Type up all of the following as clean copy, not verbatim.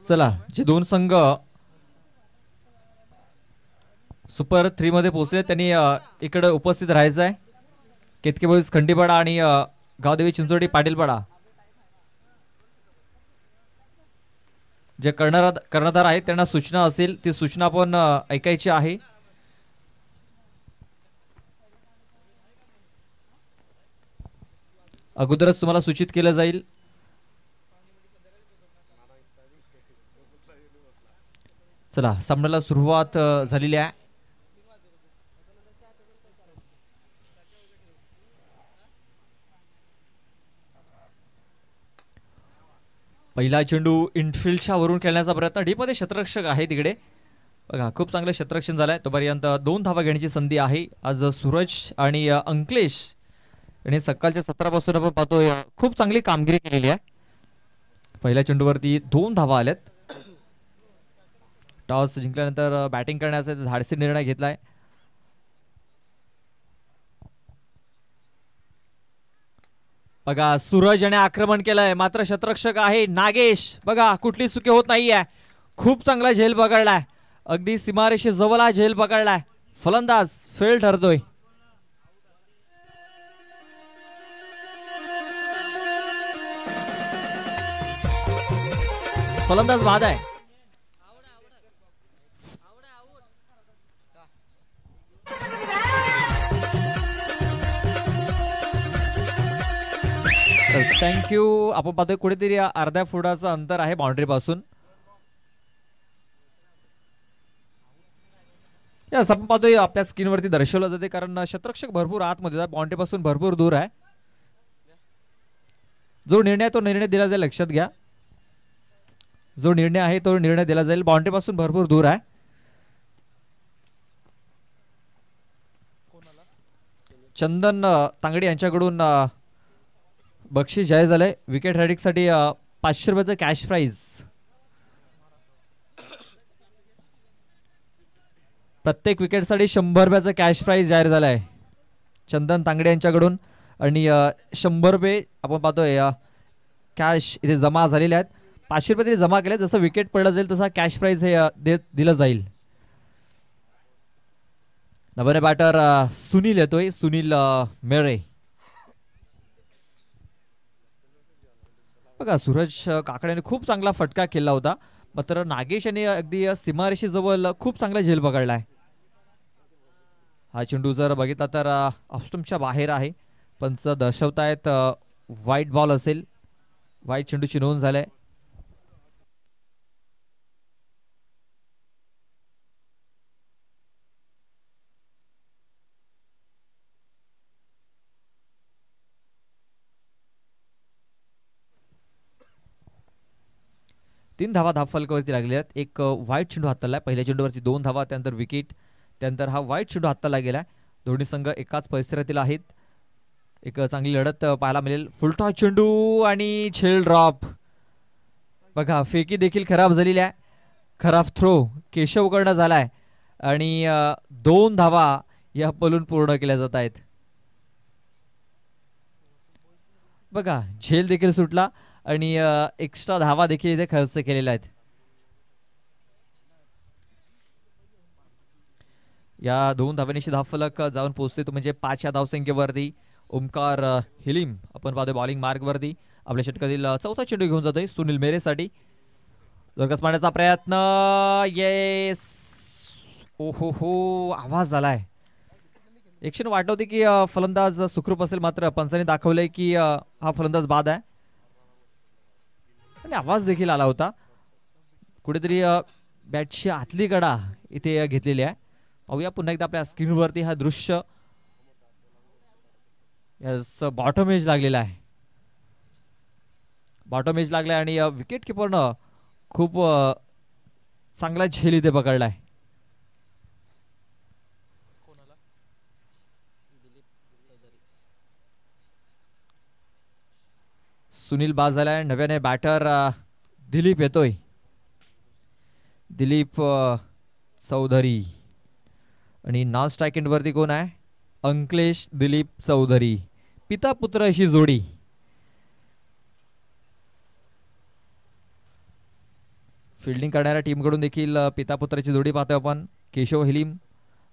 चला, जे दोन संघ सुपर 3 मध्ये पोहोचले त्यांनी इकडे उपस्थित राहायचं आहे. केतके बॉईज खंडीपाडा आणि गावदेवी चिंचोडी पाटीलपाडा. जे कर्णधार आहेत त्यांना सूचना असेल ती सूचना आपण ऐकायची आहे. अगोदरच तुम्हाला सूचित केलं जाईल. चला, सामन्याला सुरुवात झालेली आहे. पहिला चेंडू इनफिल्डच्या वरून खेळण्याचा प्रयत्न. डीपमध्ये क्षेत्ररक्षक आहे तिकडे. बघा, खूप चांगलं क्षेत्ररक्षण झालंय. तोपर्यंत 2 धावा घेण्याची संधी आहे. आज सूरज आणि अंकलेश आणि सकाळच्या 17 पासून आपण पाहतोय खूप चांगली कामगिरी केलेली आहे. पहिल्या चेंडूवरती 2 धावा आल्यात. टॉस जिंकल्यानंतर बॅटिंग करण्याचा धाडसी निर्णय घेतलाय. बघा, सूरज याने आक्रमण केलंय मात्र क्षेत्ररक्षक आहे नागेश. बघा, कुठली चुकी होत नाहीये. खूप चांगला झेल पकडलाय. अगदी सीमारेषे जवळ हा झेल पकडलाय. फलंदाज फेल ठरतोय. फलंदाज बाद आहे. थँक्यू. आपण पाहतोय कुठेतरी अर्ध्या फुटाचं अंतर आहे बाउंड्री पासून. यस, आपण पाहतोय आपल्या स्क्रीनवरती दर्शवलं जाते कारण क्षेत्ररक्षक भरपूर आतमध्ये बाउंड्री पासून भरपूर दूर आहे. जो निर्णय तो निर्णय दिला जाईल, लक्षात घ्या. जो निर्णय आहे तो निर्णय दिला जाईल. बाउंड्री पासून भरपूर दूर आहे. चंदन तांगडी यांच्याकडून बक्षीस जाहीर झालंय. विकेट रायडिंगसाठी 500 रुपयाचं कॅश प्राइज. प्रत्येक विकेटसाठी 100 रुपयाचं कॅश प्राइज जाहीर झालंय चंदन तांगडे यांच्याकडून. आणि 100 रुपये आपण पाहतोय कॅश इथे जमा झालेले आहेत. 500 रुपये तरी जमा केले. जसं विकेट पडलं जाईल तसा कॅश प्राइज हे दिलं जाईल. नवीन बॅटर सुनील येतोय. सुनील मेरे. बघा, सूरज काकड्याने खूप चांगला फटका केला होता मात्र नागेश यांनी अगदी सीमारेषे जवळ खूप चांगला झेल पकडलाय. हा चेंडू जर बघितला तर ऑफस्टंपच्या बाहेर आहे. पंच दर्शवतायत वाईट बॉल असेल. वाईट चेंडूची नोंद झालाय. तीन धावा धावफलकावरती लागलेल्या आहेत. एक वाईट चेंडू हाताळलाय. पहिल्या चेंडूवरती 2 धावा, त्यानंतर विकेट, त्यानंतर हा वाईट चेंडू हाताळला गेलाय. दोन्ही संघ एकाच परिसरातील आहेत. एक चांगली लढत पाहायला मिळेल. फुलटॉस चेंडू आणि झेल ड्रॉप. बघा, फेकी देखील खराब झालेली आहे. खराब थ्रो केशवकडनं झालाय आणि 2 धावा या पलून पूर्ण केल्या जात आहेत. बघा, झेल देखील सुटला आणि एक्स्ट्रा धावा देखील इथे खर्च केलेल्या आहेत. या 2 धावांशी धावफलक जाऊन पोहोचते तो म्हणजे 5 या धावसंख्येवरती. ओमकार हिलिम आपण पाहतोय बॉलिंग मार्कवरती. आपल्या षटकातील चौथा चेंडू घेऊन जातोय सुनील मेरेसाठी. जोरकस मारण्याचा प्रयत्न. येस. ओहो हो, आवाज आलाय. एक क्षण वाटत होते की फलंदाज सुखरूप असेल मात्र पंचांनी दाखवलंय की हा फलंदाज बाद आहे. आणि आवाज देखील आला होता. कुठेतरी बॅटची आतली कडा इथे घेतलेली आहे. पाहूया पुन्हा एकदा आपल्या स्क्रीनवरती हा दृश्य. बॉटम एज लागलेला आहे. बॉटम एज लागलाय आणि विकेट किपरनं खूप चांगला झेल इथे पकडलाय. सुनील बाद झालाय. नव्याने बॅटर दिलीप येतोय. दिलीप चौधरी आणि नॉन स्ट्राइक एंड वरती कोण आहे? अंकलेश दिलीप चौधरी. पिता पुत्र अशी जोडी. फिल्डिंग करणाऱ्या टीमकडून देखील पिता पुत्राची जोडी पाहतोय आपण. केशव हिलीम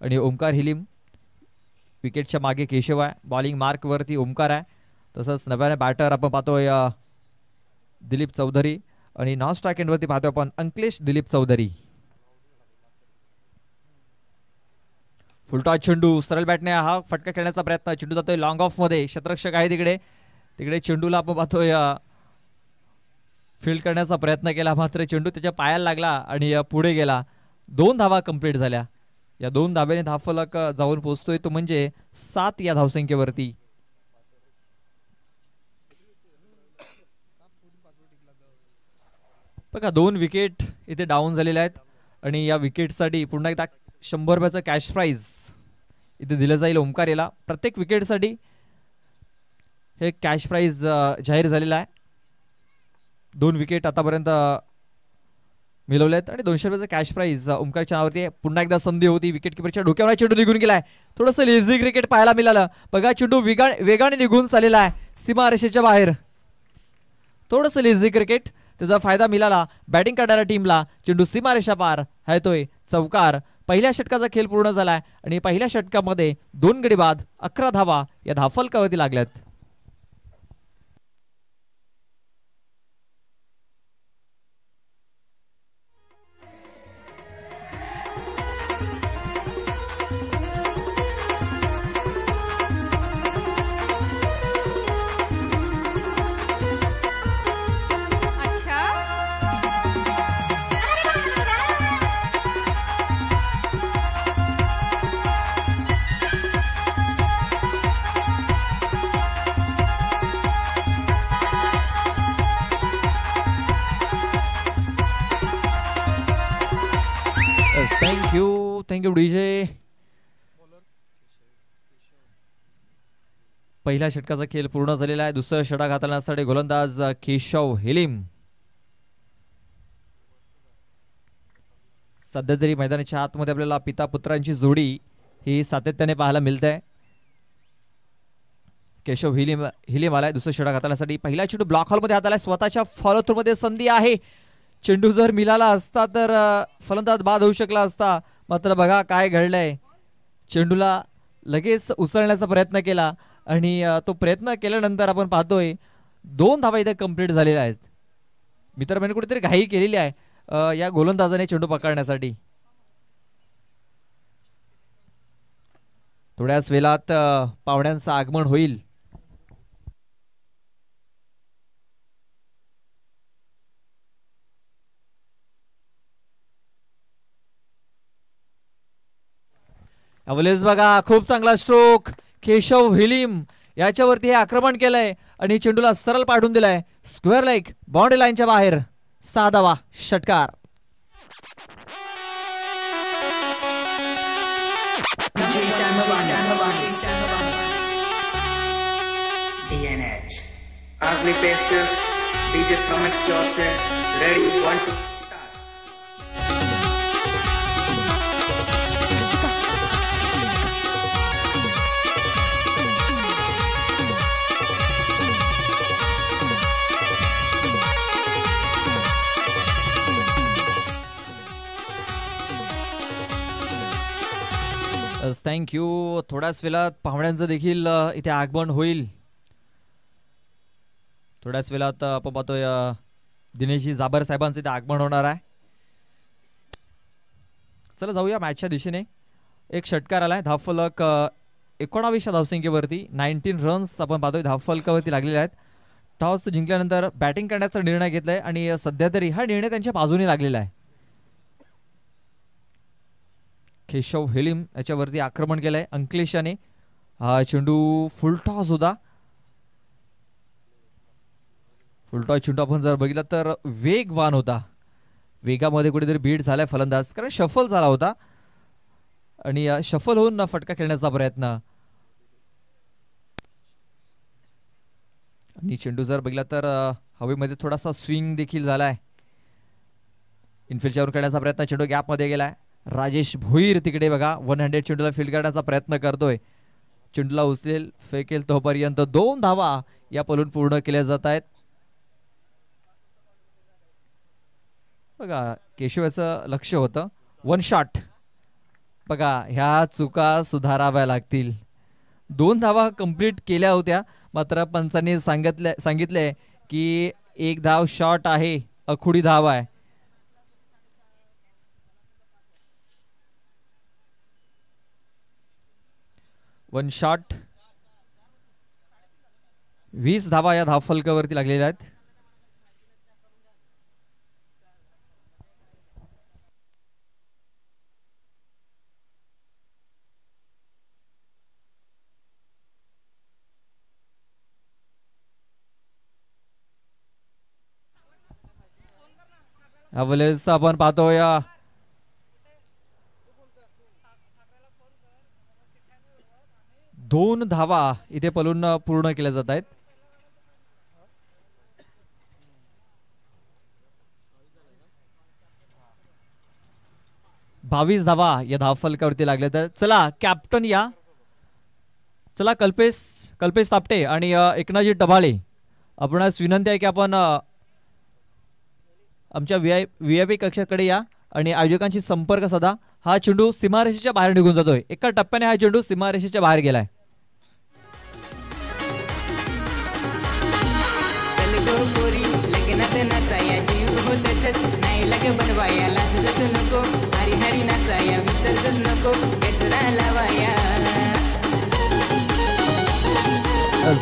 आणि ओमकार हिलीम. विकेटच्या मागे केशव आहे, बॉलिंग मार्कवरती ओमकार आहे. तसंच नव्याने बॅटर आपण पाहतोय दिलीप चौधरी आणि नॉन स्ट्राईक एंडवरती पाहतोय आपण अंकलेश दिलीप चौधरी. फुलटॉस चेंडू, सरळ बॅटने हा फटका खेळण्याचा प्रयत्न. चेंडू जातोय लॉंग ऑफ मध्ये. क्षेत्ररक्षक आहे तिकडे. तिकडे चेंडूला आपण पाहतोय फील्ड करण्याचा प्रयत्न केला, मात्र चेंडू त्याच्या पायाला लागला आणि पुढे गेला. 2 धावा कंप्लीट झाल्या. या 2 धाब्याने धावफलक जाऊन पोहोचतोय तो म्हणजे 7 या धावसंख्येवरती. बघा 2 विकेट इथे डाऊन झालेल्या आहेत आणि या विकेटसाठी पुन्हा एकदा 100 रुपयाचं कॅश प्राइज इथे दिलं जाईल ओमकार याला. प्रत्येक विकेटसाठी हे कॅश प्राइज जाहीर झालेलं आहे. 2 विकेट आतापर्यंत मिळवले आहेत आणि 200 रुपयाचं कॅश प्राइज ओमकारच्या नावावरती. पुन्हा एकदा संधी होती, विकेट किपरच्या डोक्यावर चेंडू निघून गेलाय. थोडंसं लेझी क्रिकेट पाहायला मिळालं. बघा चेंडू वेगाने निघून चाललेला आहे सीमारेषेच्या बाहेर. थोडंसं लेझी क्रिकेट, त्याचा फायदा मिळाला बॅटिंग करणाऱ्या टीमला. चेंडू सीमारेषा पार हायतोय चौकार. पहिल्या षटकाचा खेळ पूर्ण झालाय आणि पहिल्या षटकामध्ये 2 गडी बाद 11 धावा या धावफलकावरती लागल्यात. Thank you DJ. पहिल्या षटकाचा खेळ पूर्ण झालेला आहे. दुसरा षटक हाताळण्यासाठी गोलंदाज केशव हिलीम. सध्या तरी मैदानाच्या आतमध्ये आपल्याला पिता पुत्रांची जोडी ही सातत्याने पाहायला मिळते. केशव हिलीम आलाय दुसरं षटक हाताळण्यासाठी. पहिला चेंडू ब्लॉक हॉलमध्ये हाताळलाय. स्वतःच्या फॉलो थ्रू मध्ये संधी आहे. चेंडू जर मिळाला असता तर फलंदाज बाद होऊ शकला असता, मात्र बघा काय घडलंय. चेंडूला लगेच उचलण्याचा प्रयत्न केला आणि तो प्रयत्न केल्यानंतर आपण पाहतोय 2 धावा इथे कंप्लीट झालेल्या आहेत. मित्रांनो कुठेतरी घाई केलेली आहे या गोलंदाजाने चेंडू पकडण्यासाठी. थोड्याच वेळात पाहुण्यांचं आगमन होईल. अवलेज बघा खूप चांगला स्ट्रोक. केशव हिलीम याच्यावरती हे आक्रमण केलंय आणि चेंडूला सरळ पाठवून दिलाय स्क्वेअर लेग बाउंड्री लाईनच्या बाहेर. 6 धावा षटकार. DNH. Ugly Pastures. DJ Promise yourself. Ready? 1, 2. Thank you. थोड्याच वेळात पाहुण्यांचं देखील इथे आगमन होईल. थोड्याच वेळात आपण पाहतोय दिनेशजी जाबर साहेबांचं इथे आगमन होणार आहे. चला जाऊया मॅचच्या दिशेने. एक षटकार आलाय. धावफलक 19 धावसंख्येवरती 19 रन्स आपण पाहतोय धावफलकावरती लागलेले आहेत. टॉस जिंकल्यानंतर बॅटिंग करण्याचा निर्णय घेतलाय आणि सध्या तरी हा निर्णय त्यांच्या बाजूने लागलेला आहे. केशव हिलीम याच्यावरती आक्रमण केलंय अंकलेशाने. हा चेंडू फुलटॉस होता. फुलटॉस चेंडू आपण जर बघितला तर वेगवान होता. वेगामध्ये कुठेतरी बीट झालाय फलंदाज, कारण शफल झाला होता आणि शफल होऊन फटका खेळण्याचा प्रयत्न. आणि चेंडू जर बघितला तर हवेमध्ये थोडासा स्विंग देखील झालाय. इनफिल्डच्यावर करण्याचा प्रयत्न. चेंडू गॅपमध्ये गेलाय. राजेश भोईर तिकडे बघा 100 चेंडूला फील्ड करण्याचा प्रयत्न करतोय. चेंडूला उचलेल फेकेल तोपर्यंत 2 धावा या पलून पूर्ण केल्या जात आहेत. बघा केशवाचं लक्ष होतं. One shot. बघा ह्या चुका सुधाराव्या लागतील. 2 धावा कंप्लीट केल्या होत्या, मात्र पंचांनी सांगितले की 1 धाव शॉट आहे, अखुडी धाव आहे. One shot. 20 धावा या धावफलकावरती लागलेल्या आहेत. यावेळेस आपण पाहतोय 2 धावा इथे पळून पूर्ण केल्या जात आहेत. बावीस धावा या धावफलकावरती लागल्या. तर चला कॅप्टन या. चला कल्पेश तापटे आणि एकनाथजी टबाळे, आपणास विनंती आहे की आपण आमच्या व्हीआयपी कक्षाकडे या आणि आयोजकांशी संपर्क साधा. हा चेंडू सीमारेषेच्या बाहेर निघून जातोय. एका टप्प्याने हा चेंडू सीमारेषेच्या बाहेर गेलाय.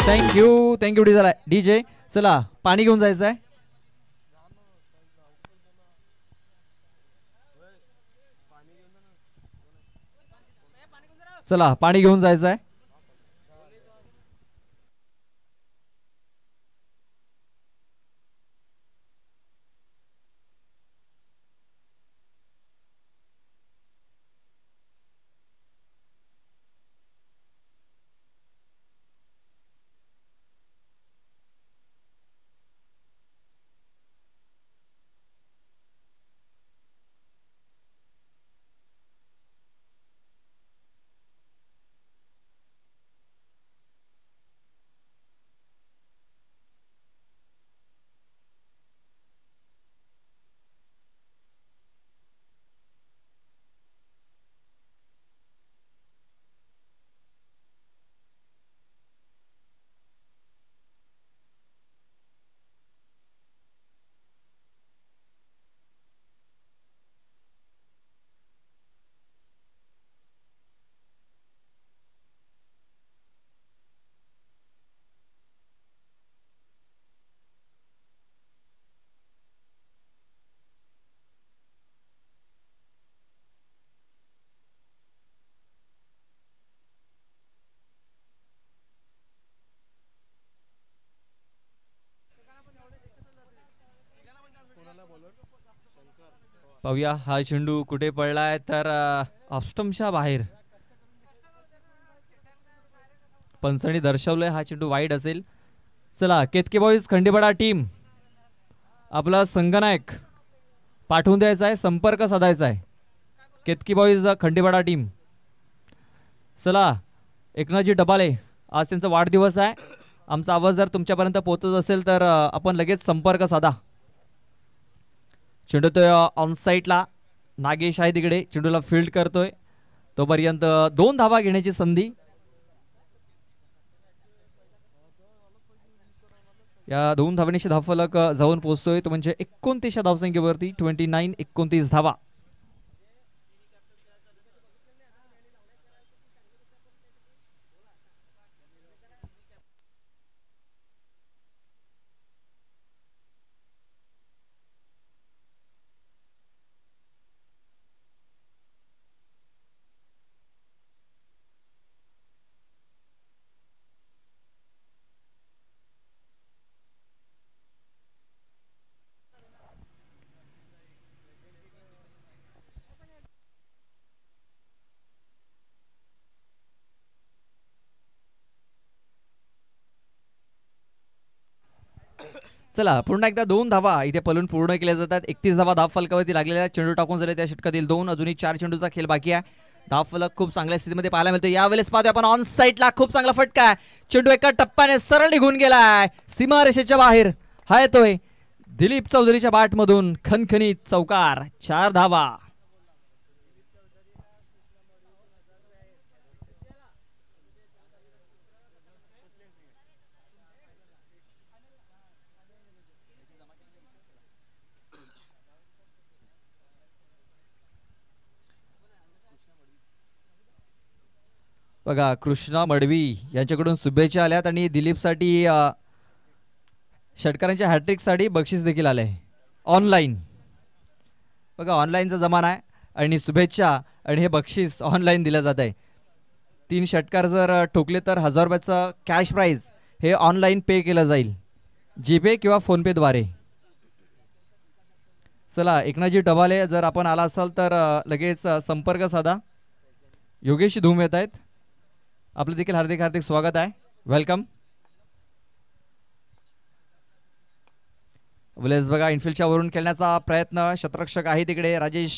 Thank you DJ. चला पाणी घेऊन जायचं आहे. चला पाणी घेऊन जायचं आहे. पाहूया हा चेंडू कुठे पडलाय. तर ऑफस्टम्पच्या बाहेर. पंचांनी दर्शवलंय हा चेंडू वाईड असेल. चला केतके बॉईज खंडेपाडा टीम, आपला संगनायक पाठवून द्यायचा आहे, संपर्क साधायचा आहे. Ketaki boys Khandepada team. चला एकनाथजी डबाले, आज त्यांचा वाढदिवस आहे. आमचा आवाज जर तुमच्यापर्यंत पोहोचत असेल तर आपण लगेच संपर्क साधा. चेंडू तो ऑन साईडला नागेश आहे तिकडे, चेंडूला फील्ड करतोय. तोपर्यंत 2 धावा घेण्याची संधी. या 2 धावांशी धावफलक जाऊन पोहोचतोय, तो म्हणजे 29 धावसंख्येवरती. 29 धावा. चला पुन्हा एकदा 2 धावा इथे पळून पूर्ण केल्या जातात. 31 धावा धावफलकावरती लागलेल्या. चेंडू टाकून झाले त्या षटकातील 2. अजूनही 4 चेंडूचा खेळ बाकी आहे. धावफलक खूप चांगल्या स्थितीमध्ये पाहायला मिळतो. यावेळेस पाहतोय आपण ऑन साईडला खूप चांगला फटका आहे. चेंडू एका टप्प्याने सरळ निघून गेलाय सीमारेषेच्या बाहेर. हा येतोय दिलीप चौधरीच्या बॅटमधून खणखणीत चौकार, 4 धावा. बघा कृष्णा मडवी यांच्याकडून शुभेच्छा आल्यात आणि दिलीपसाठी षटकारांच्या हॅट्रिकसाठी बक्षीस देखील आले ऑनलाईन. बघा ऑनलाईनचा जमाना आहे आणि शुभेच्छा आणि हे बक्षीस ऑनलाईन दिलं जात आहे. 3 षटकार जर ठोकले तर 1000 रुपयाचं कॅश प्राईज हे ऑनलाईन पे केलं जाईल, जीपे किंवा फोनपेद्वारे. चला एकनाथजी डबाले जर आपण आला असाल तर लगेच संपर्क साधा. योगेश धूम येत आहेत, आपलं देखील हार्दिक हार्दिक स्वागत आहे, वेलकम. विलेज बघा इनफिल्डच्या वरून खेळण्याचा प्रयत्न, शतरक्षक आहे तिकडे राजेश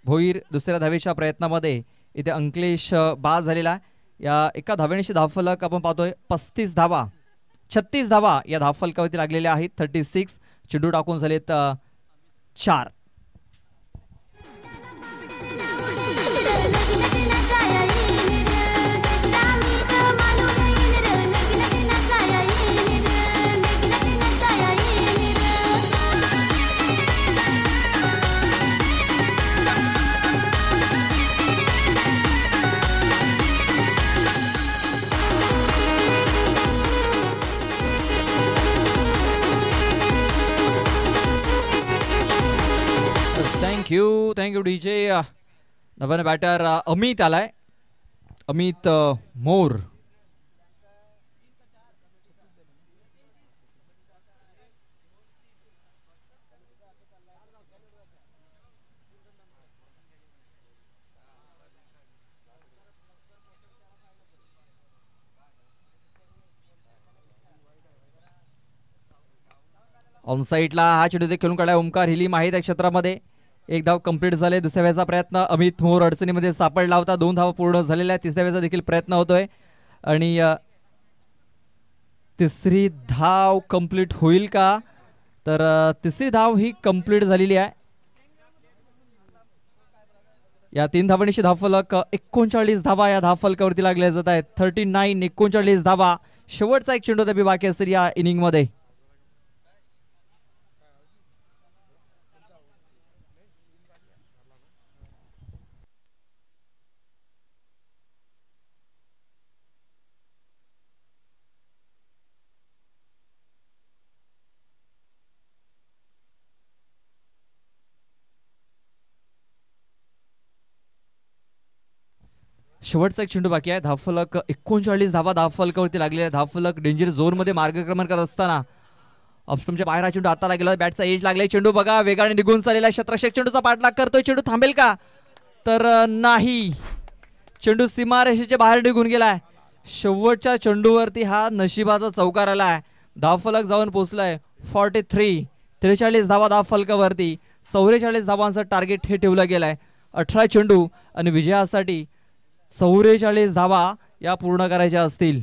भोईर. दुसऱ्या धावेच्या प्रयत्नामध्ये इथे अंकलेश बाद झालेला. या एका धावेनिशी धावफलक आपण पाहतोय 35 धावा, 36 धावा या धावफलकावरती लागलेल्या आहेत. 36 चेंडू टाकून झालेत 4. Thank you DJ. नव्याने बॅटर अमित आलाय, अमित मोर. ऑन साईडला हा चेंडू खेळून काढलाय ओमकार हिलीम आहे त्या क्षेत्रामध्ये. 1 धाव कंप्लीट झाले. दुसऱ्या वेळेचा प्रयत्न, अमित मोर अडचणीमध्ये सापडला होता, 2 धावा पूर्ण झालेल्या आहेत. तिसऱ्या वेळेचा देखील प्रयत्न होतोय आणि तिसरी धाव कंप्लीट होईल का, तर तिसरी धाव ही कंप्लीट झालेली आहे. या 3 धावांशी धावफलक 39 धावा या धावफलकावरती लागल्या जात आहेत. 39 39 धावा. शेवटचा एक चेंडू तरी बाकी असेल या इनिंग मध्ये. शेवटचा एक चेंडू बाकी आहे. धावफलक 39 धावा धावफलकावरती लागलेला. धावफलक डेंजर झोन मध्ये मार्गक्रमण करत असताना ऑफस्टमच्या बाहेर हा चेंडू आता लागला. बॅटचा एज लागलाय. चेंडू बघा वेगाने निघून चाललेला. शतरक्षक चेंडूचा पाठलाग करतोय. चेंडू थांबेल का, तर नाही, चेंडू सीमारेषेच्या बाहेर निघून गेलाय. शेवटच्या चेंडूवरती हा नशिबाचा चौकार आलाय. धावफलक जाऊन पोहोचलाय 43. 43 धावा धावफलकावरती. 44 धावांचं टार्गेट हे ठेवलं गेलंय. 18 चेंडू आणि विजयासाठी 44 धावा या पूर्ण करायच्या असतील.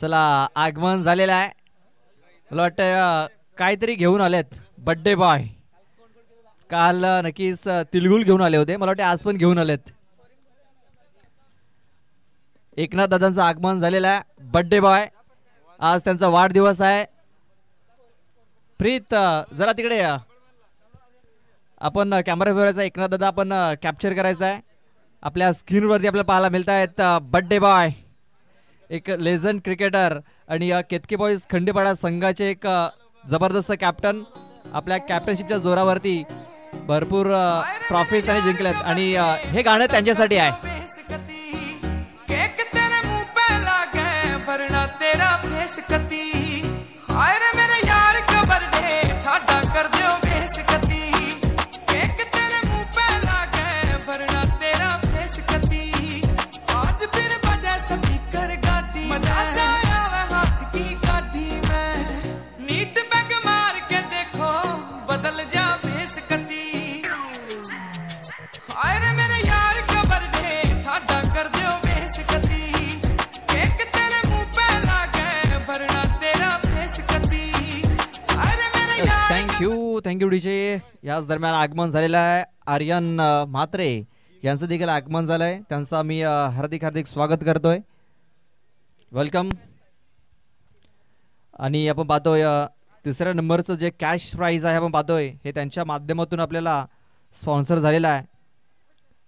चला आगमन झालेलं आहे. मला वाटतं काहीतरी घेऊन आलेत बड्डे बॉय. काल नक्कीच तिलगुल घेऊन आले होते, मला वाटतं आज पण घेऊन आलेत. एकनाथ दादांचं आगमन झालेलं आहे. बड्डे बॉय आज त्यांचा वाढदिवस आहे. प्रीत जरा तिकडे या. आपण कॅमेरा फिरवायचा एकनाथ दादा आपण कॅप्चर करायचा आहे. आपल्या स्क्रीनवरती आपल्याला पाहायला मिळत आहेत बड्डे बॉय, एक लेजंड क्रिकेटर आणि केतकी बॉईज खंडेपाडा संघाचे एक जबरदस्त कॅप्टन. आपल्या कॅप्टनशिपच्या जोरावरती भरपूर ट्रॉफीज त्यांनी जिंकल्यात आणि हे गाणं त्यांच्यासाठी आहे. Thank you DJ. याच दरम्यान आगमन झालेलं आहे आर्यन म्हात्रे यांचं देखील आगमन झालंय. त्यांचं मी हार्दिक हार्दिक स्वागत करतोय. वेलकम. आणि आपण पाहतोय तिसऱ्या नंबरचं जे कॅश प्राइज आहे आपण पाहतोय हे त्यांच्या माध्यमातून आपल्याला स्पॉन्सर झालेलं आहे.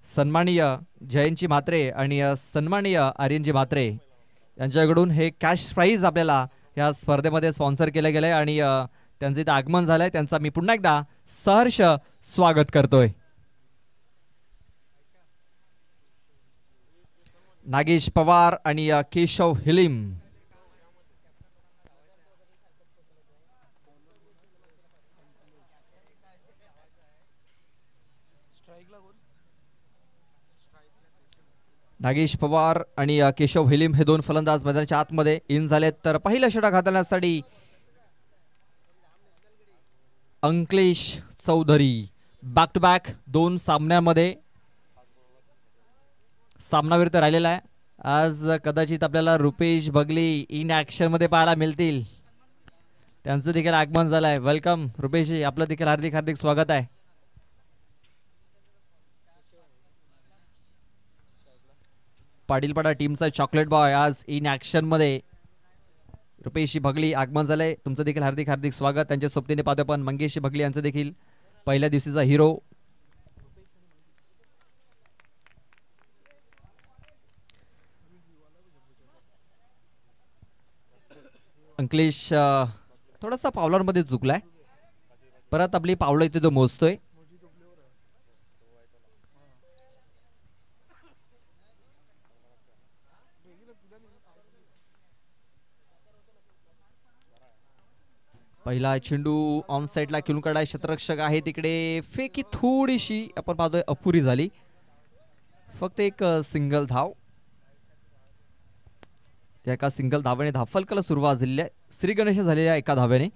सन्माननीय जयंतजी म्हात्रे आणि सन्माननीय आर्यनजी म्हात्रे यांच्याकडून हे कॅश प्राइज आपल्याला या स्पर्धेमध्ये स्पॉन्सर केलं गेलं आहे आणि त्यांचं इथं आगमन झालंय. त्यांचा मी पुन्हा एकदा सहर्ष स्वागत करतोय. नागेश पवार आणि केशव हिलिम. नागेश पवार आणि केशव हिलिम हे दोन फलंदाज मैदानाच्या आतमध्ये इन झालेत. तर पहिल्या षटक हाताळण्यासाठी अंकलेश चौधरी बॅक टू बॅक दोन सामन्यामध्ये सामनावीर तर राहिलेला आहे. आज कदाचित आपल्याला रुपेश बगली इन ऍक्शन मध्ये पाहायला मिळतील. त्यांचं देखील आगमन झालं आहे. वेलकम रुपेशजी, आपलं देखील हार्दिक हार्दिक स्वागत आहे. पाटीलपाडा टीमचा चॉकलेट बॉय आज इन ऍक्शन मध्ये रुपेशजी भगली आगमन झालंय. तुमचं देखील हार्दिक हार्दिक स्वागत. त्यांच्या सोबतीने पाहतो पण मंगेश भगली यांचं देखील पहिल्या दिवशीचा हिरो. अंकलेश थोडासा पावलांमध्ये चुकलाय. परत आपली पावलं इथे तो मोजतोय. पहिला चेंडू ऑन साइडला खेळून काढाय क्षेत्ररक्षक आहे तिकडे. फेकी थोडीशी आपण पाहतोय अपुरी झाली. फक्त एक सिंगल धाव. एका सिंगल धावेने धाफलकाला सुरुवात झालेली आहे. श्री गणेश झालेल्या एका धावेने.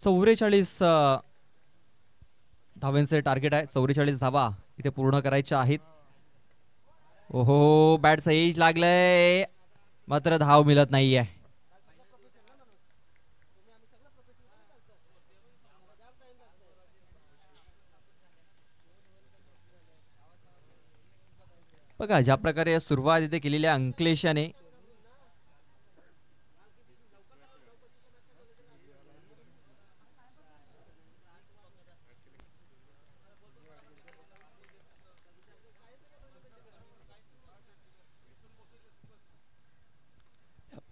चौवेचाळीस धावांचे टार्गेट आहे. 44 धावा इथे पूर्ण करायच्या आहेत. ओहो बॅटचा एज लागलंय मात्र धाव मिळत नाहीये. बघा ज्या प्रकारे सुरुवात इथे केलेली आहे अंकलेशाने.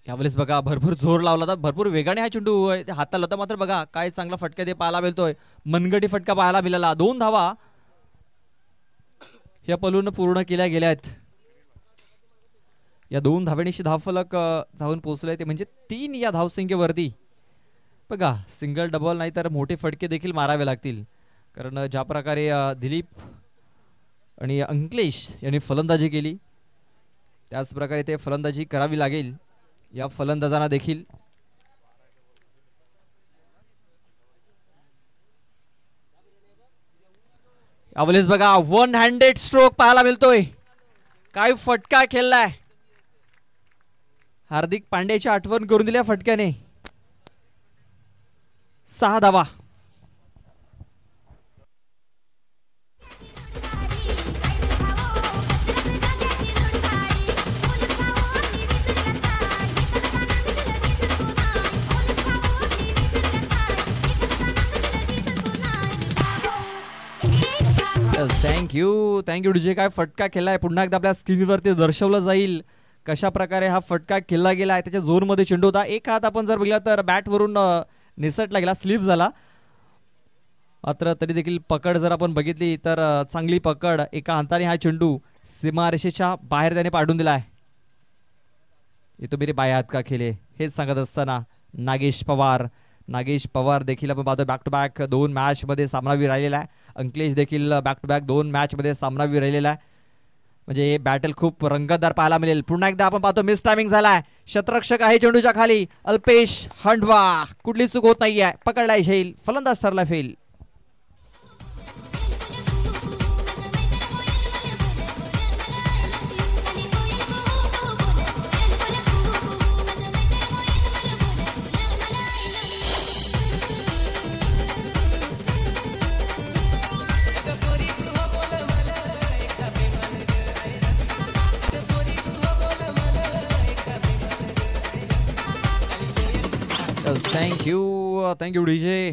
यावेळेस बघा भरपूर जोर लावला होता, भरपूर वेगाने हा चेंडू हाताला होता. मात्र बघा काय चांगला फटका ते पाहायला मिळतोय. मनगटी फटका पाहायला मिळाला. 2 धावा या पलून पूर्ण केल्या गेल्या आहेत. या 2 धावेनिशी धावफलक जाऊन पोहोचले ते म्हणजे 3 या धावसंख्येवरती. बघा सिंगल डबल नाही तर मोठे फटके देखील मारावे लागतील. कारण ज्या प्रकारे दिलीप आणि अंकलेश यांनी फलंदाजी केली त्याच प्रकारे ते फलंदाजी करावी लागेल या फलंदाजांना देखील. यावेळेस बघा 1 हँडेड स्ट्रोक पाहायला मिळतोय. काय फटका खेळलाय. हार्दिक पांड्याची आठवण करून दिल्या फटक्याने. 6 धावा. Thank you DJ. काय फटका खेळलाय. पुन्हा एकदा आपल्या स्क्रीनवरती दर्शवलं जाईल कशा प्रकारे हा फटका खेळला गेला आहे. त्याच्या झोनमध्ये चेंडू होता. एक हात आपण जर बघितला तर बॅटवरून निसटला गेला, स्लिप झाला. मात्र तरी देखील पकड जर आपण बघितली तर चांगली पकड. एका हाताने हा चेंडू सीमारेषेच्या बाहेर त्याने पाडून दिला आहे. तो मेरे बाय हात का खेळे हेच सांगत असताना नागेश पवार देखील आपण पाहतो बॅक टू बॅक 2 मॅच मध्ये सामनावीर राहिलेला आहे. अंकलेश देखील बॅक टू बॅक 2 मॅच मध्ये सामनावीर राहिलेला आहे. म्हणजे हे बॅटल खूप रंगतदार पाहायला मिळेल. पुन्हा एकदा आपण पाहतो मिस टायमिंग झालाय. शतरक्षक आहे चेंडूच्या खाली. अल्पेश हांडवा. कुठली चूक होत नाहीये. पकडलाय शैल. फलंदाज ठरला फेल. Thank you DJ.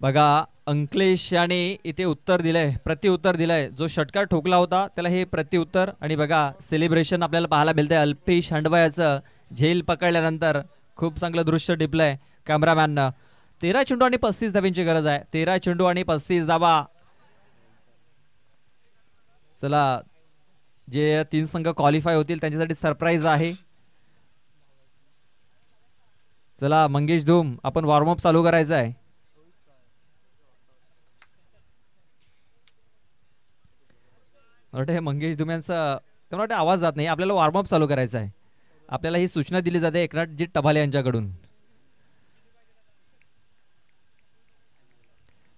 बघा अंकलेश याने इथे उत्तर दिलंय, प्रत्युत्तर दिलंय. जो षटकार ठोकला होता त्याला हे प्रत्युत्तर. आणि बघा सेलिब्रेशन आपल्याला पाहायला मिळतंय. अल्पेश हांडवा याचं झेल पकडल्यानंतर खूप चांगलं दृश्य टिपलंय कॅमेरामॅननं. 13 चेंडू आणि 35 धावांची गरज आहे. 13 चेंडू आणि 35 धावा. चला जे 3 संघ क्वालिफाय होतील त्यांच्यासाठी सरप्राईज आहे. चला मंगेश धूम आपण वॉर्मअप चालू करायचं आहे. वाटतं मंगेश धूम यांचा वाटतं आवाज जात नाही. आपल्याला वॉर्मअप चालू करायचा आहे. आपल्याला ही सूचना दिली जाते एकनाथजी टभाले यांच्याकडून.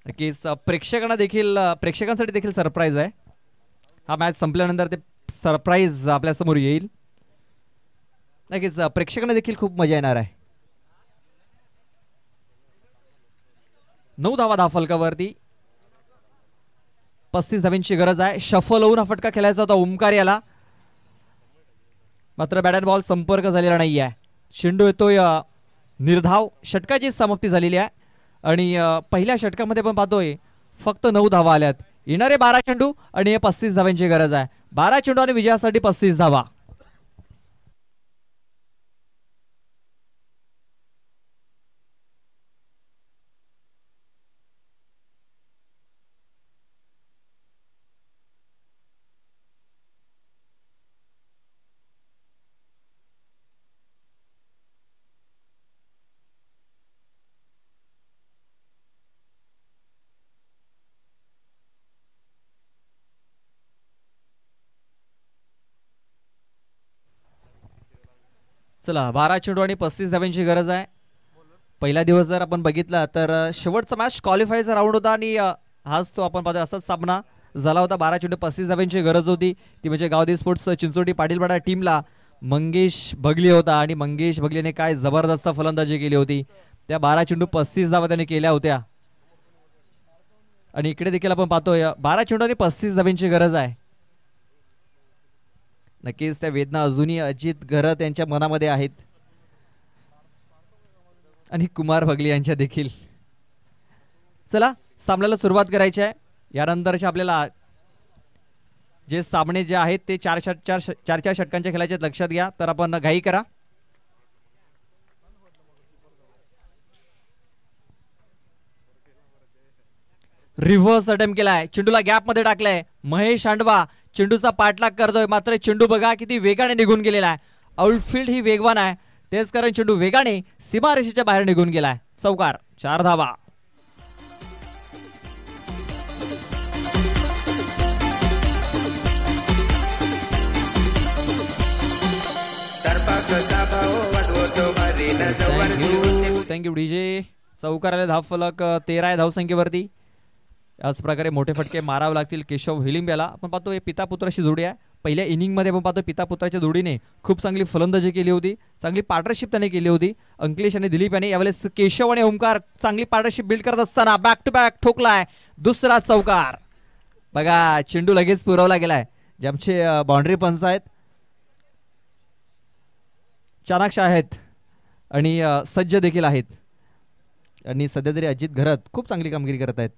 नक्कीच प्रेक्षकांसाठी देखील सरप्राईज आहे. हा मॅच संपल्यानंतर ते सरप्राईज आपल्या समोर येईल. नक्कीच प्रेक्षकांना देखील खूप मजा येणार आहे. 9 धावा फलकावरती. 35 धावांची गरज आहे. शफल होऊन हा फटका खेळायचा होता ओमकार याला. मात्र बॅट अँड बॉल संपर्क झालेला नाही आहे. चेंडू येतोय निर्धाव. षटकाची समाप्ती झालेली आहे. आणि पहिल्या षटकामध्ये आपण पाहतोय फक्त 9 धावा आल्यात. येणारे 12 चेंडू आणि 35 धावांची गरज आहे. 12 चेंडू आणि विजयासाठी 35 धावा. चला 12 चेंडू आणि 35 धावांची गरज आहे. पहिला दिवस जर आपण बघितला तर शेवटचा मॅच क्वालिफायचा राऊंड होता आणि हाच तो आपण पाहतो असाच सामना झाला होता. 12 चेंडू 35 धावांची गरज होती. ती म्हणजे गावदेवी स्पोर्ट्स चिंचोटी पाटीलपाडा टीमला मंगेश भगले होता. आणि मंगेश भगलेने काय जबरदस्त फलंदाजी केली होती. त्या 12 चेंडू 35 धावा त्याने केल्या होत्या. आणि इकडे देखील आपण पाहतोय 12 चेंडू आणि 35 धावांची गरज आहे. नक्कीच त्या वेदना अजूनही अजित घरत यांच्या मनामध्ये आहेत आणि कुमार भगले यांच्या देखील. चला सामन्याला सुरुवात करायची आहे. यानंतरचे आपल्याला जे सामने जे आहेत ते 4 षटकांच्या खेळाचे लक्षात घ्या. तर आपण घाई करा. रिव्हर्स अटेम्प्ट केलाय. चेंडूला गॅप मध्ये टाकलाय. महेश हांडवा चेंडूचा पाठलाग करतोय. मात्र चेंडू बघा किती वेगाने निघून गेलेला आहे. आउटफील्ड ही वेगवान आहे. तेच कारण चेंडू वेगाने सीमारेषेच्या बाहेर निघून गेलाय. चौकार. 4 धावा. Thank you DJ. चौकाराला धाव फलक 13 आहे धावसंख्येवरती. याच प्रकारे मोठे फटके मारावे लागतील केशव हिलिंब याला. आपण पाहतो हे पिता पुत्राची जोडी आहे. पहिल्या इनिंगमध्ये आपण पाहतो पिता पुत्राच्या जोडीने खूप चांगली फलंदाजी केली होती, चांगली पार्टनरशिप त्याने केली होती. अंकलेश आणि दिलीप याने यावेळेस केशव आणि ओमकार चांगली पार्टनरशिप बिल्ड करत असताना बॅक टू बॅक ठोकलाय दुसरा चौकार. बघा चेंडू लगेच पुरवला गेलाय. जे आमचे बाउंड्री पंच आहेत, चाणाक्ष आहेत आणि सज्ज देखील आहेत आणि सध्या तरी अजित घरत खूप चांगली कामगिरी करत आहेत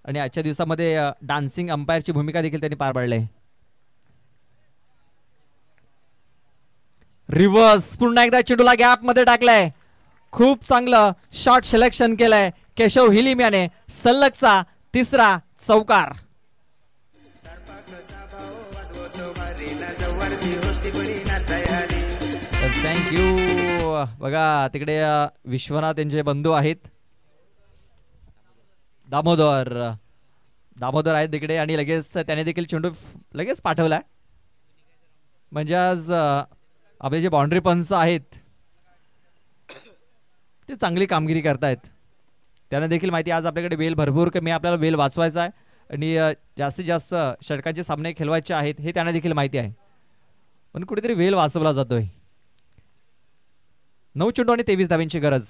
आणि आजच्या दिवसामध्ये डान्सिंग अंपायरची भूमिका देखील त्यांनी पार पाडली. रिव्हर्स पुन्हा एकदा चेंडूला गॅप मध्ये टाकलाय. खूप चांगलं शॉट सिलेक्शन केलंय केशव हिलिम याने. सलगचा तिसरा चौकार. थँक्यू. बघा तिकडे विश्वनाथ यांचे बंधू आहेत, दामोदर आहेत तिकडे आणि लगेच त्याने देखील चेंडू लगेच पाठवलाय. म्हणजे आज आपले जे बाउंड्री पंच आहेत ते चांगली कामगिरी करतायत. त्यांना देखील माहिती आज आपल्याकडे वेल भरपूर कमी, आपल्याला वेल वाचवायचा आहे आणि जास्तीत जास्त षटकांचे सामने खेळवायचे आहेत हे त्यांना देखील माहिती आहे. पण कुठेतरी वेल वाचवला जातोय. 9 चेंडू आणि 23 धावांची गरज.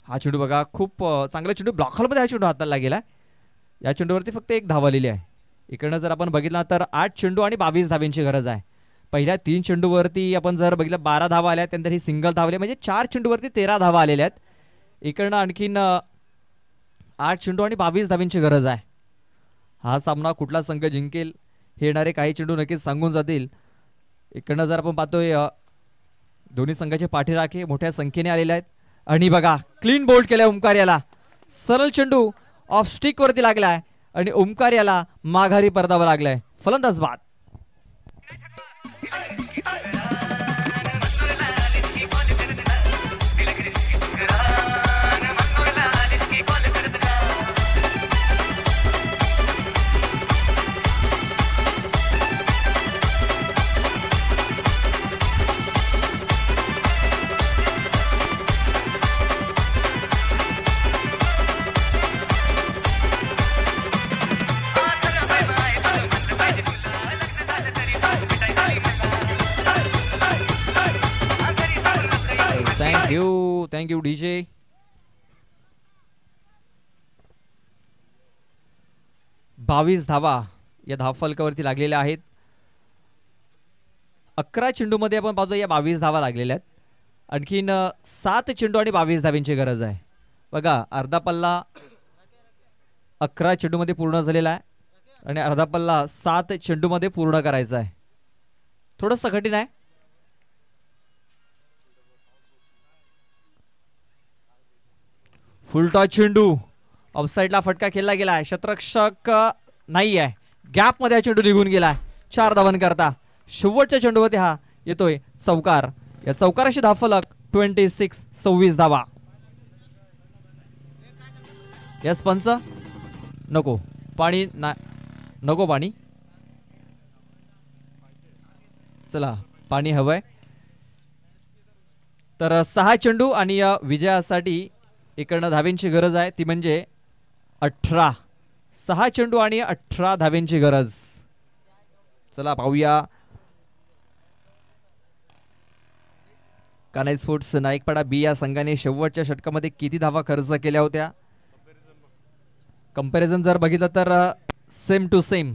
हा चेंडू बघा खूप चांगला चेंडू ब्लॉक हॉलमध्ये हा चेंडू हाताला गेला. या चेंडूवरती फक्त 1 धाव आलेली आहे. इकडनं जर आपण बघितलं तर 8 चेंडू आणि 22 धावांची गरज आहे. पहिल्या 3 चेंडूवरती आपण जर बघितलं 12 धावा आल्या, त्यानंतर ही सिंगल धावले म्हणजे 4 चेंडूवरती 13 धावा आलेल्या आहेत. इकडनं आणखीन 8 चेंडू आणि 22 धावांची गरज आहे. हा सामना कुठला संघ जिंकेल हे येणारे काही चेंडू नक्कीच सांगून जातील. इकडनं जर आपण पाहतोय दोन्ही संघाचे पाठीराखे मोठ्या संख्येने आलेले आहेत आणि बघा क्लीन बोल्ड केलाय ओमकार याला. सरळ चेंडू ऑफ स्टिक वरती लागलाय आणि ओमकार याला माघारी परतावा लागलाय. फलंदाज बाद. Thank you DJ. बावीस धावा या धावफलकावरती लागलेल्या आहेत. 11 चेंडूमध्ये आपण पाहतो या 22 धावा लागलेल्या आहेत. आणखीन 7 चेंडू आणि 22 धावांची गरज आहे. बघा अर्धा पल्ला 11 चेंडूमध्ये पूर्ण झालेला आहे आणि अर्धा पल्ला 7 चेंडूमध्ये पूर्ण करायचा आहे. थोडंसं कठीण आहे. फुलटॉस चेंडू ऑफसाईडला फटका खेळला गेलाय. क्षेत्ररक्षक नाही आहे, गॅप मध्ये चेंडू निघून गेलाय. 4 धावन करता शेवटच्या चेंडूवरती हा येतोय चौकार. या चौकाराशी धावफलक 26 धावा. यस पंच नको पाणी नको पाणी. चला पाणी हवंय. तर 6 चेंडू आणि या विजयासाठी इकडनं धावेंची गरज आहे ती म्हणजे 18. 6 चेंडू आणि 18 धावेंची गरज. चला पाहूया कान्हाई स्पोर्ट्स नाईकपाडा बी या संघाने शेवटच्या षटकामध्ये किती धावा खर्च केल्या होत्या. कंपॅरिझन जर बघितलं तर same to same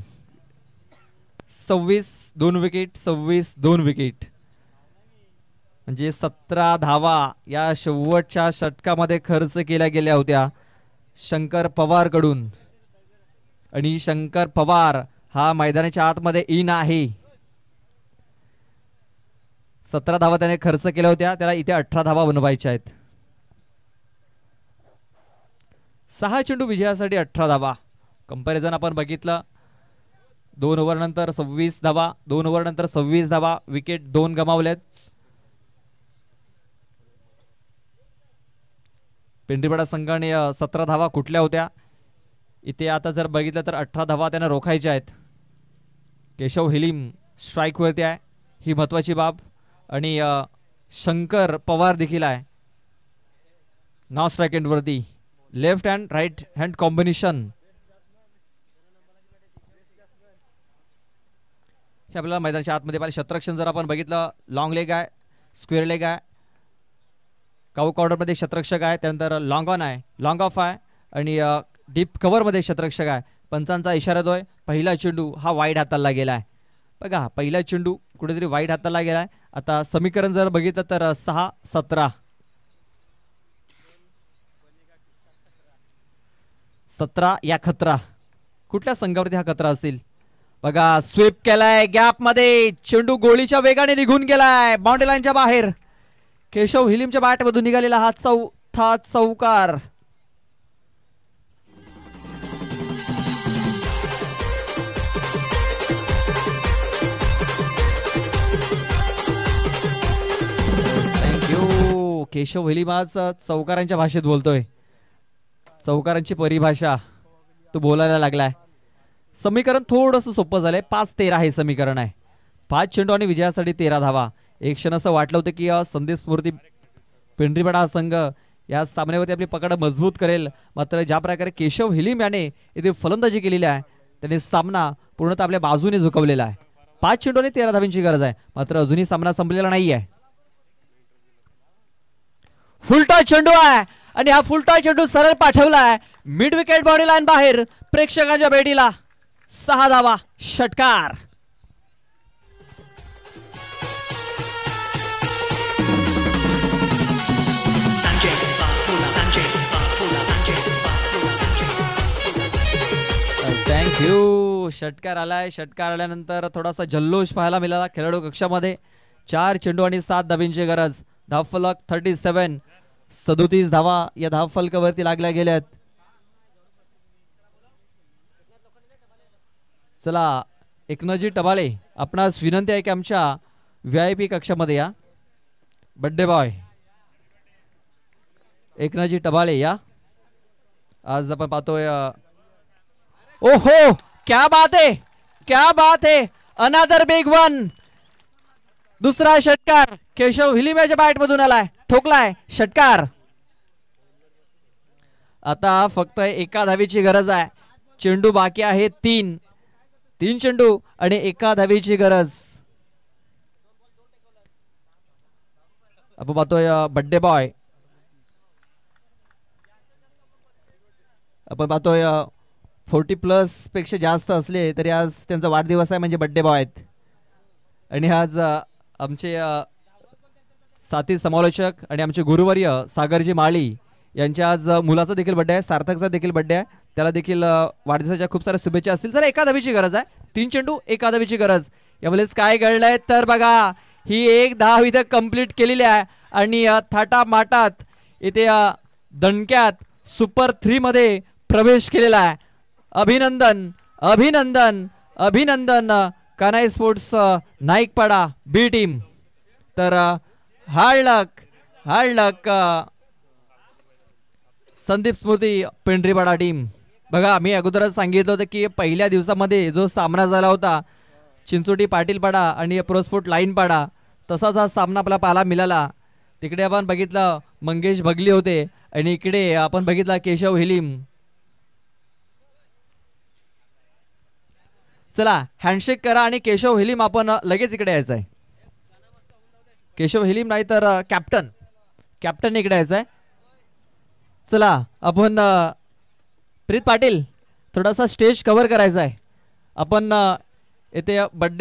26 2 wicket 26 2 wicket म्हणजे 17 धावा या शेवटच्या षटकामध्ये खर्च केल्या गेल्या होत्या शंकर पवार कडून. आणि शंकर पवार हा मैदानाच्या आतमध्ये इन आहे. 17 धावा त्याने खर्च केल्या होत्या, त्याला इथे 18 धावा बनवायच्या आहेत. 6 चेंडू विजयासाठी 18 धावा. कंपॅरिझन आपण बघितलं 2 ओव्हर नंतर 26 धावा, 2 ओव्हर नंतर 26 धावा, विकेट 2 गमावलेत. पिंपरीपाडा संघाने 17 धावा कुठल्या होत्या. इथे आता जर बघितलं तर 18 धावा त्यांना रोखायच्या आहेत. केशव हिलिम स्ट्राईक वरती आहे, ही महत्वाची बाब. आणि शंकर पवार देखील आहे. नाव स्ट्राईक एंड वरती left hand right hand combination. हे आपल्याला मैदानाच्या आतमध्ये पाहिजे. शतरक्षण जर आपण बघितलं लॉंग लेग आहे, स्क्वेअर लेग आहे, काऊ कॉर्डरमध्ये शतरक्षक आहे, त्यानंतर लॉंग ऑन आहे, लॉंग ऑफ आहे आणि डीप कव्हरमध्ये शतरक्षक आहे. पंचांचा इशारा दोय. पहिला चेंडू हा वाईड हाताला गेला आहे. बघा पहिला चेंडू कुठेतरी वाईड हाताला गेला आहे. आता समीकरण जर बघितलं तर 6-17 17 या खतरा. कुठल्या संघावरती हा खतरा असेल. बघा स्वीप केलाय गॅप मध्ये, चेंडू गोळीच्या वेगाने निघून गेलाय बाउंड्री लाईनच्या बाहेर. केशव हिलीमच्या बॅट मधून निघालेला हा चौथा चौकार. थँक्यू. केशव हिलीम आज चौकारांच्या भाषेत बोलतोय. चौकारांची परिभाषा तो बोलायला लागलाय. समीकरण थोडंसं सोपं झालंय. 5-13 हे समीकरण आहे. 5 चेंडू आणि विजयासाठी 13 धावा. एक क्षण असं वाटलं होतं की संदेश स्फूर्ती पेंढरीपाडा हा संघ या सामन्यावरती आपली पकड मजबूत करेल. मात्र ज्या प्रकारे केशव हिलीम याने इथे फलंदाजी केलेली आहे त्याने सामना पूर्णतः आपल्या बाजूने झुकवलेला आहे. 5 चेंडू आणि 13 धावांची गरज आहे. मात्र अजूनही सामना संपलेला नाही आहे. फुलटा चेंडू आहे आणि हा फुलटा चेंडू सरळ पाठवलाय मिड विकेट बाउंड्री लाईन बाहेर. प्रेक्षकांच्या बेडीला 6 धावा. षटकार. थँक्यू. षटकार आलाय. षटकार आल्यानंतर थोडासा जल्लोष पाहायला मिळाला खेळाडू कक्षामध्ये. 4 चेंडू आणि 7 धावांची गरज. धावफलक 37. 37 धावा या धावफलकावरती लागल्या गेल्यात. चला एकनाथजी टबाळे आपणास विनंती आहे की आमच्या VIP कक्षामध्ये या. बड्डे बॉय एकनाथजी टबाळे या. आज आपण पाहतोय. ओहो क्या बात है, क्या बात है. Another big one. दुसरा षटकार केशव हिलीम याच्या बॅट मधून आलाय. ठोकलाय षटकार. आता फक्त एका धावेची गरज आहे. चेंडू बाकी आहे 3 चेंडू आणि एका धावेची गरज. आपण पाहतोय बड्डे बॉय. आपण पाहतोय 40+ पेक्षा जास्त असले तरी आज त्यांचा वाढदिवस आहे म्हणजे बड्डे बॉय आहेत. आणि आज आमचे साथी समालोचक आणि आमचे गुरुवर्य सागरजी माळी यांच्या आज मुलाचा देखील बड्डे आहे. सार्थकचा देखील बड्डे आहे. त्याला देखील वाढदिवसाच्या खूप साऱ्या शुभेच्छा असतील. जर एका धावेची गरज आहे. 3 चेंडू एका धावेची गरज. यावेळेस काय घडलंय तर बघा ही एक धाव इथे कंप्लीट केलेली आहे आणि थाटा माटात इथे दणक्यात सुपर 3 मध्ये प्रवेश केलेला आहे. अभिनंदन अभिनंदन अभिनंदन कान्हाई स्पोर्ट्स नाईकपाडा बी टीम. तर हार्ड लक संदीप स्मृती पेंढरीपाडा टीम. बघा मी अगोदरच सांगितलं होतं की पहिल्या दिवसामध्ये जो सामना झाला होता चिंचोटी पाटीलपाडा आणि प्रोस्पोर्ट लाईनपाडा तसाच हा सामना आपला पाहायला मिळाला. तिकडे आपण बघितलं मंगेश भगली होते आणि इकडे आपण बघितला केशव हिलीम. चला हँडशेक करा आणि केशव हिलीम आपण लगेच इकडे यायचं आहे. केशव हिलीम नाही तर कॅप्टन इकडे यायचं आहे. चला आपण प्रीत पाटील थोडासा स्टेज कव्हर करायचा आहे. आपण येथे बर्थडे